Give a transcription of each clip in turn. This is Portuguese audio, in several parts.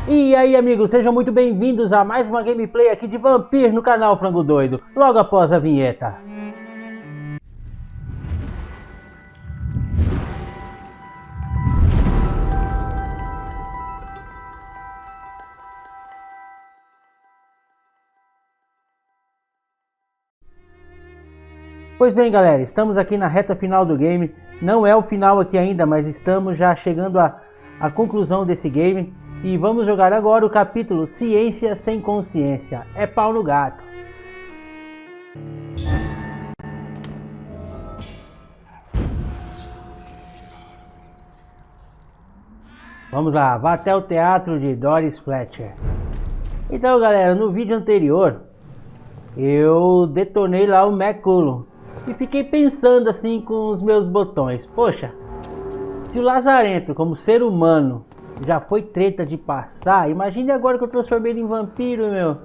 E aí, amigos, sejam muito bem-vindos a mais uma gameplay aqui de Vampyr no canal Frango Doido, logo após a vinheta. Pois bem, galera, estamos aqui na reta final do game. Não é o final aqui ainda, mas estamos já chegando à conclusão desse game. E vamos jogar agora o capítulo Ciência Sem Consciência. É pau no gato. Vamos lá, vá até o teatro de Doris Fletcher. Então, galera, no vídeo anterior eu detonei lá o Maculo e fiquei pensando assim com os meus botões. Poxa, se o Lazarento como ser humano já foi treta de passar, imagine agora que eu transformei ele em vampiro, meu.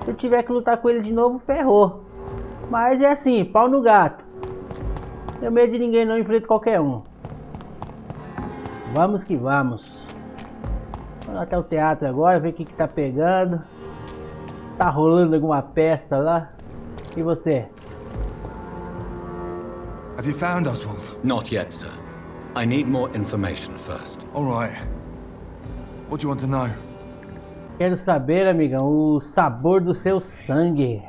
Se eu tiver que lutar com ele de novo, ferrou. Mas é assim, pau no gato. Não tenho medo de ninguém não, enfrento qualquer um. Vamos que vamos. Vamos até o teatro agora, ver o que tá pegando. Tá rolando alguma peça lá? E você? Have you found Oswald? Not yet, sir. I need more information first. All right. What do you want to know? Quero saber, amigão, o sabor do seu sangue.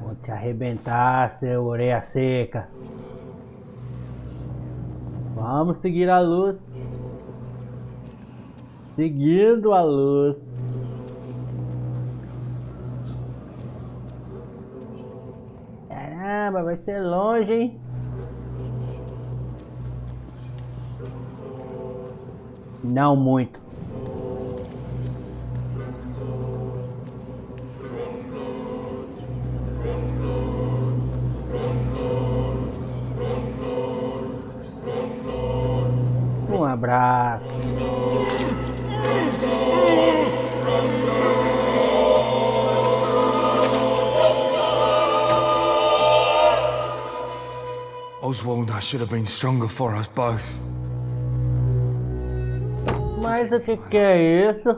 Vou te arrebentar, seu orelha seca. Vamos seguir a luz. Seguindo a luz. Caramba, vai ser longe, hein? Não muito. Um abraço. Oswald, I should have been stronger for us both. Mas o que é isso?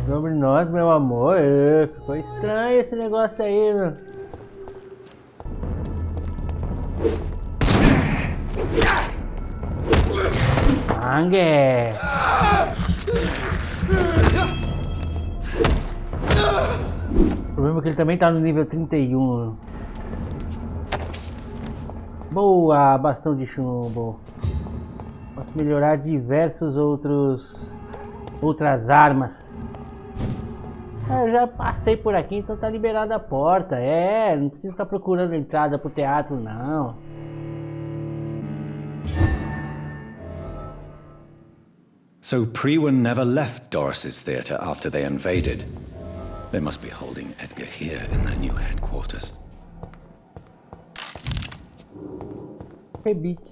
Sobre nós, meu amor. Ficou estranho esse negócio aí, meu. Sangue! O problema é que ele também tá no nível 31. Boa, bastão de chumbo. Posso melhorar diversos outras armas. Eu já passei por aqui, então tá liberada a porta. Não precisa ficar procurando entrada pro teatro, não. So Prewen never left Doris's theatre after they invaded. They must be holding Edgar here in their new headquarters. Rebite.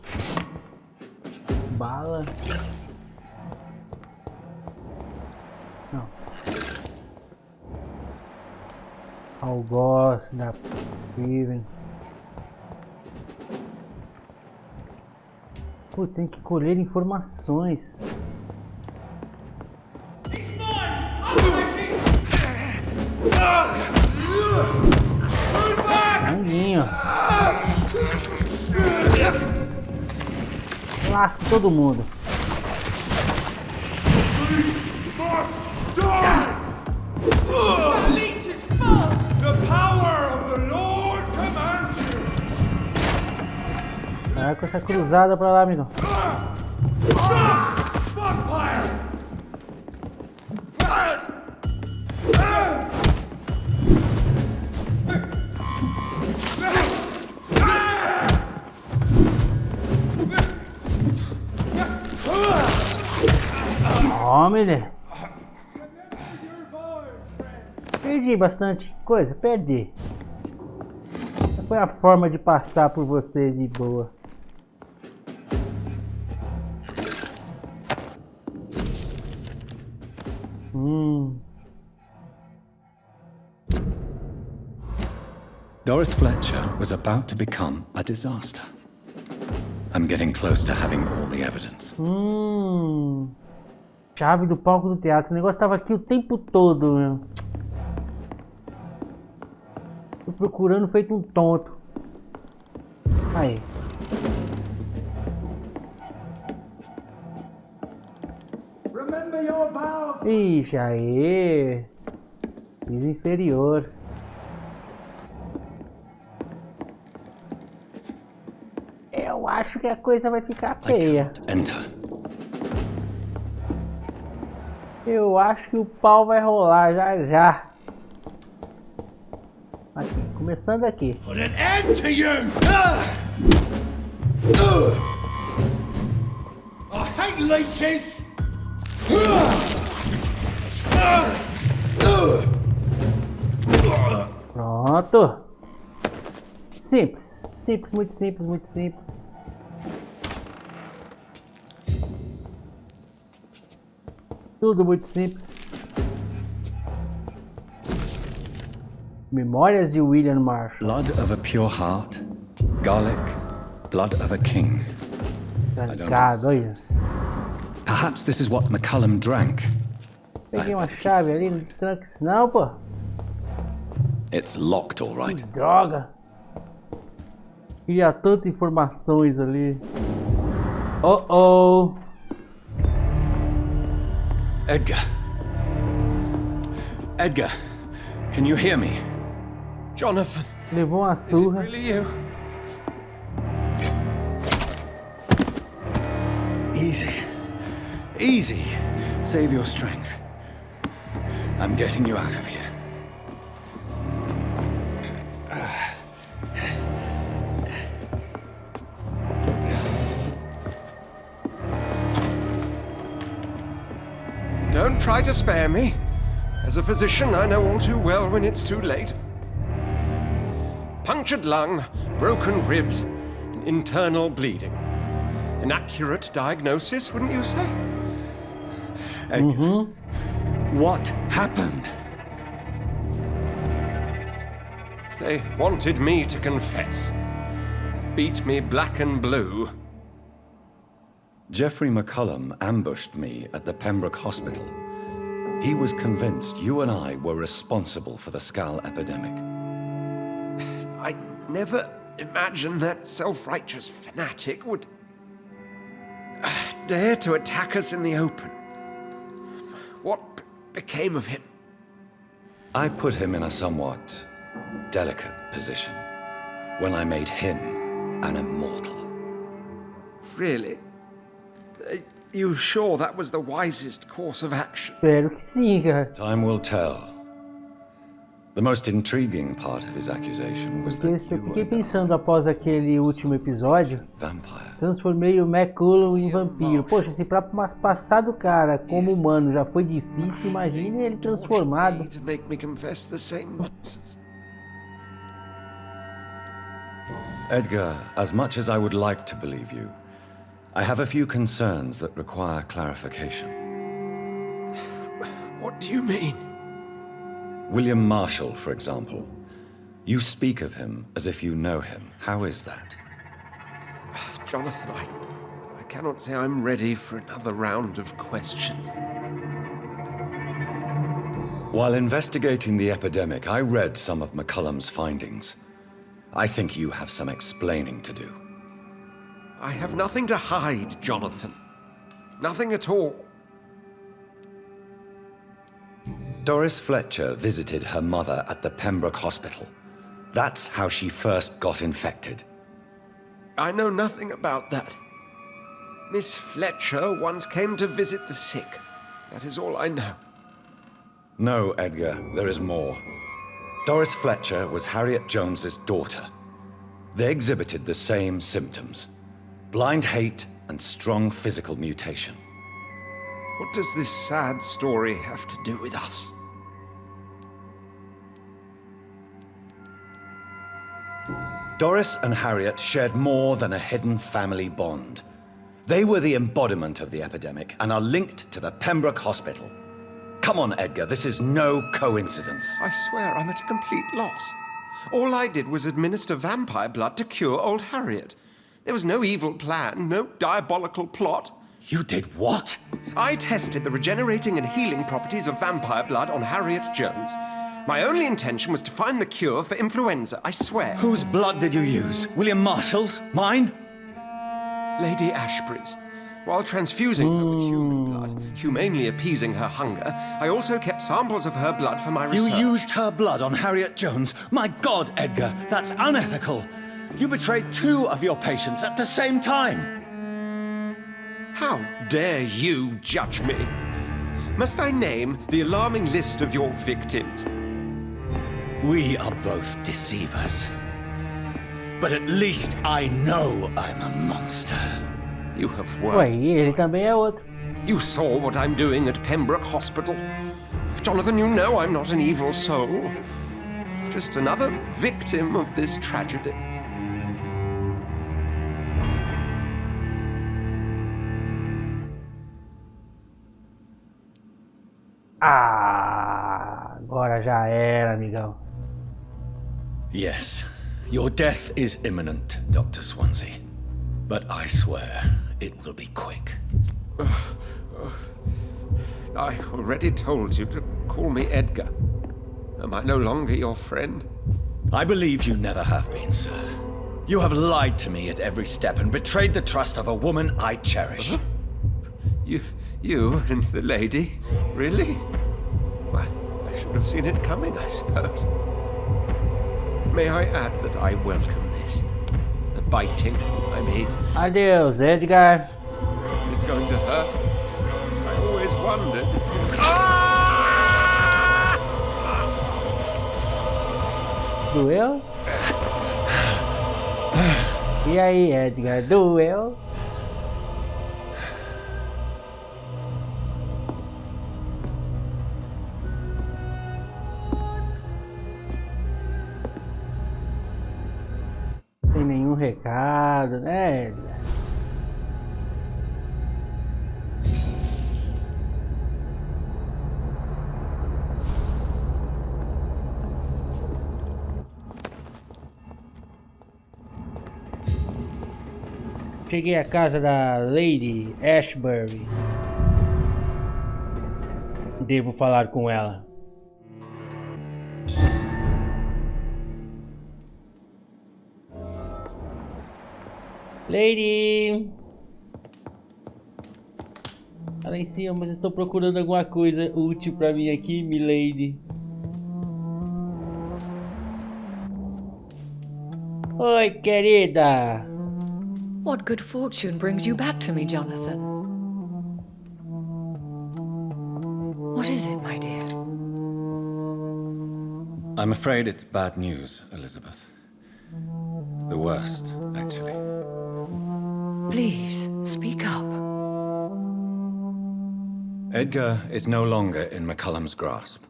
Bala. Não. Algoz da Prewen. Putz, tem que colher informações. Sanguinho. Lasco todo mundo. Vai com essa cruzada pra lá, amigo. Homem, perdi bastante coisa, perdi. Essa foi a forma de passar por vocês de boa. Doris Fletcher was about to become a disaster. I'm getting close to having all the evidence. Chave do palco do teatro. O negócio tava aqui o tempo todo, meu. Tô procurando feito um tonto. Aí. Ixi, aí. Piso inferior. Eu acho que a coisa vai ficar feia. Eu acho que o pau vai rolar já já. Aqui, começando aqui. Put an end to you! I hate leeches! Pronto. Simples. Simples, muito simples, muito simples. Tudo muito simples. Memórias de William Marshall. Blood of a pure heart, garlic, blood of a king. Trancado, olha. Perhaps this is what McCullum drank. Peguei uma chave ali, não destranca isso não, pô. It's locked, all right. Que droga. Queria tantas informações ali. Oh. Edgar. Edgar, can you hear me? Jonathan, Levou uma is it surra. really you? Easy. Easy. Save your strength. I'm getting you out of here. Don't try to spare me. As a physician, I know all too well when it's too late. Punctured lung, broken ribs, and internal bleeding. An accurate diagnosis, wouldn't you say? Edgar, what happened? They wanted me to confess. Beat me black and blue. Jeffrey McCullum ambushed me at the Pembroke Hospital. He was convinced you and I were responsible for the Skal epidemic. I never imagined that self-righteous fanatic would dare to attack us in the open. What became of him? I put him in a somewhat delicate position when I made him an immortal. Really? You sure that was the wisest course of action? Espero que sim, cara. Time will tell. The most intriguing part of his accusation was that Eu fiquei pensando após aquele último episódio. vampire. Transformei o McCullum em vampiro. Poxa, se pra passar do cara como humano já foi difícil, imagine ele transformado. To make me confess the same nonsense. Edgar, as much as I would like to believe you, I have a few concerns that require clarification. What do you mean? William Marshall, for example. You speak of him as if you know him. How is that? Jonathan, I cannot say I'm ready for another round of questions. While investigating the epidemic, I read some of McCullum's findings. I think you have some explaining to do. I have nothing to hide, Jonathan. Nothing at all. Doris Fletcher visited her mother at the Pembroke Hospital. That's how she first got infected. I know nothing about that. Miss Fletcher once came to visit the sick. That is all I know. No, Edgar, there is more. Doris Fletcher was Harriet Jones's daughter. They exhibited the same symptoms: blind hate and strong physical mutation. What does this sad story have to do with us? Doris and Harriet shared more than a hidden family bond. They were the embodiment of the epidemic and are linked to the Pembroke Hospital. Come on, Edgar, this is no coincidence. I swear I'm at a complete loss. All I did was administer vampire blood to cure old Harriet. There was no evil plan, no diabolical plot, You did what? I tested the regenerating and healing properties of vampire blood on Harriet Jones. My only intention was to find the cure for influenza, I swear. Whose blood did you use? William Marshall's? Mine? Lady Ashbury's. While transfusing her with human blood, humanely appeasing her hunger, I also kept samples of her blood for my research. You used her blood on Harriet Jones? My God, Edgar, that's unethical. You betrayed 2 of your patients at the same time. How dare you judge me? Must I name the alarming list of your victims? We are both deceivers. But at least I know I'm a monster. You have Ué, worked. e ele também é outro. You saw what I'm doing at Pembroke Hospital. Jonathan, you know I'm not an evil soul. Just another victim of this tragedy. Ah, agora já era, amigão. Yes, your death is imminent, Dr. Swansea. But I swear it will be quick. I already told you to call me Edgar. Am I no longer your friend? I believe you never have been, sir. You have lied to me at every step and betrayed the trust of a woman I cherish. You and the lady? Really? Well, I should have seen it coming, I suppose. May I add that I welcome this? The biting, I mean. Adeus, Edgar. Is it going to hurt? I always wondered. Doeu? E aí, Edgar, doeu? Sem nenhum recado, né, Edgar? Cheguei à casa da Lady Ashbury. Devo falar com ela. Lady! Tá lá em cima, mas eu estou procurando alguma coisa útil pra mim aqui, milady. Oi, querida! What good fortune brings you back to me, Jonathan? What is it, my dear? I'm afraid it's bad news, Elizabeth. The worst, actually. Please, speak up. Edgar is no longer in McCullum's grasp.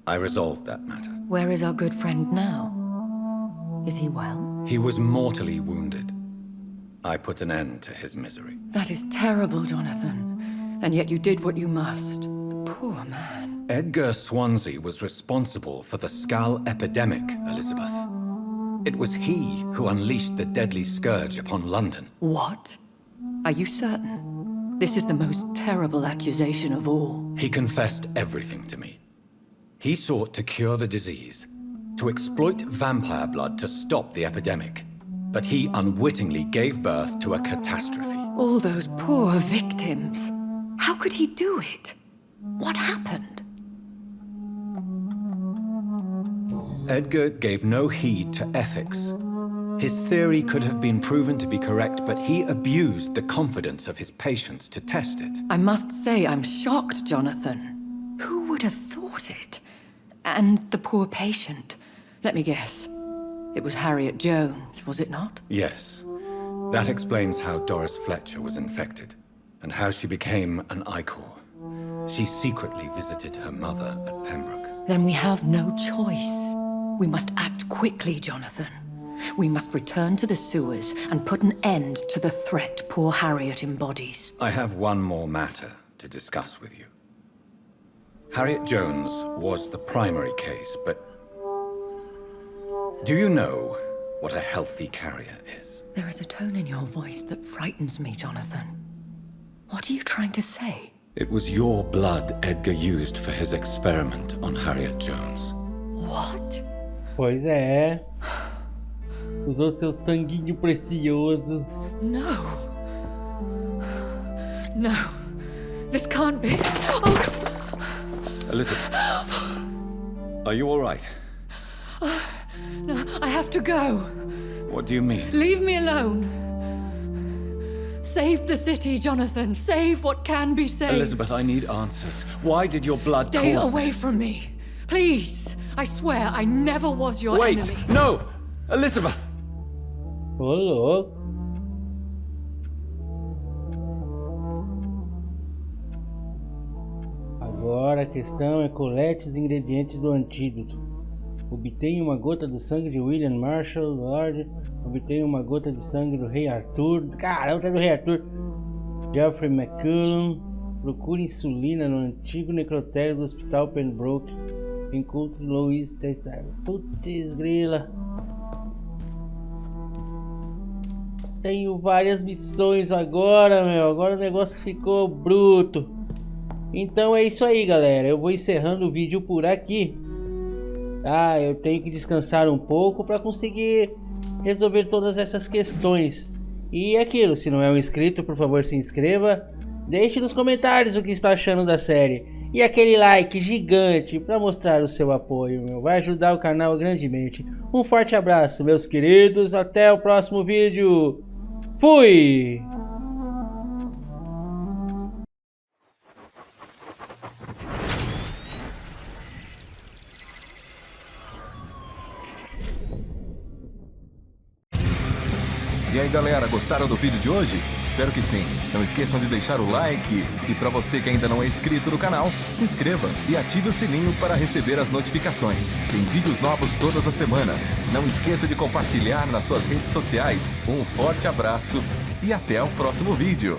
I resolved that matter. Where is our good friend now? Is he well? He was mortally wounded. I put an end to his misery. That is terrible, Jonathan. And yet you did what you must. The poor man. Edgar Swansea was responsible for the Skal epidemic, Elizabeth. It was he who unleashed the deadly scourge upon London. What? Are you certain? This is the most terrible accusation of all. He confessed everything to me. He sought to cure the disease, to exploit vampire blood to stop the epidemic. But he unwittingly gave birth to a catastrophe. All those poor victims. How could he do it? What happened? Edgar gave no heed to ethics. His theory could have been proven to be correct, but he abused the confidence of his patients to test it. I must say I'm shocked, Jonathan. Who would have thought it? And the poor patient. Let me guess. It was Harriet Jones, was it not? Yes. That explains how Doris Fletcher was infected, and how she became an Ichor. She secretly visited her mother at Pembroke. Then we have no choice. We must act quickly, Jonathan. We must return to the sewers and put an end to the threat poor Harriet embodies. I have one more matter to discuss with you. Harriet Jones was the primary case, but do you know what a healthy carrier is? There is a tone in your voice that frightens me, Jonathan. What are you trying to say? It was your blood Edgar used for his experiment on Harriet Jones. What? Pois é. Usou seu sanguinho precioso. No. No. This can't be. Oh. Elizabeth, are you all right? No, I have to go. What do you mean? Leave me alone. Save the city, Jonathan. Save what can be saved. Elizabeth, I need answers. Why did your blood Stay cause away this? from me. Please. I swear I never was your Wait! enemy. No! Elizabeth! Ô, louco. Agora a questão é colete os ingredientes do antídoto. Obtenha uma gota do sangue de William Marshall, Lord. Obtenha uma gota de sangue do Rei Arthur. Caramba, é do Rei Arthur. Geoffrey McCullum. Procure insulina no antigo necrotério do Hospital Pembroke. Encontre Louise Testar. Putz, grila. Tenho várias missões agora, meu. Agora o negócio ficou bruto. Então é isso aí, galera. Eu vou encerrando o vídeo por aqui. Ah, eu tenho que descansar um pouco para conseguir resolver todas essas questões. E é aquilo, se não é um inscrito, por favor se inscreva. Deixe nos comentários o que está achando da série. E aquele like gigante para mostrar o seu apoio, meu. Vai ajudar o canal grandemente. Um forte abraço, meus queridos. Até o próximo vídeo. Fui! E aí galera, gostaram do vídeo de hoje? Espero que sim. Não esqueçam de deixar o like e para você que ainda não é inscrito no canal, se inscreva e ative o sininho para receber as notificações. Tem vídeos novos todas as semanas. Não esqueça de compartilhar nas suas redes sociais. Um forte abraço e até o próximo vídeo.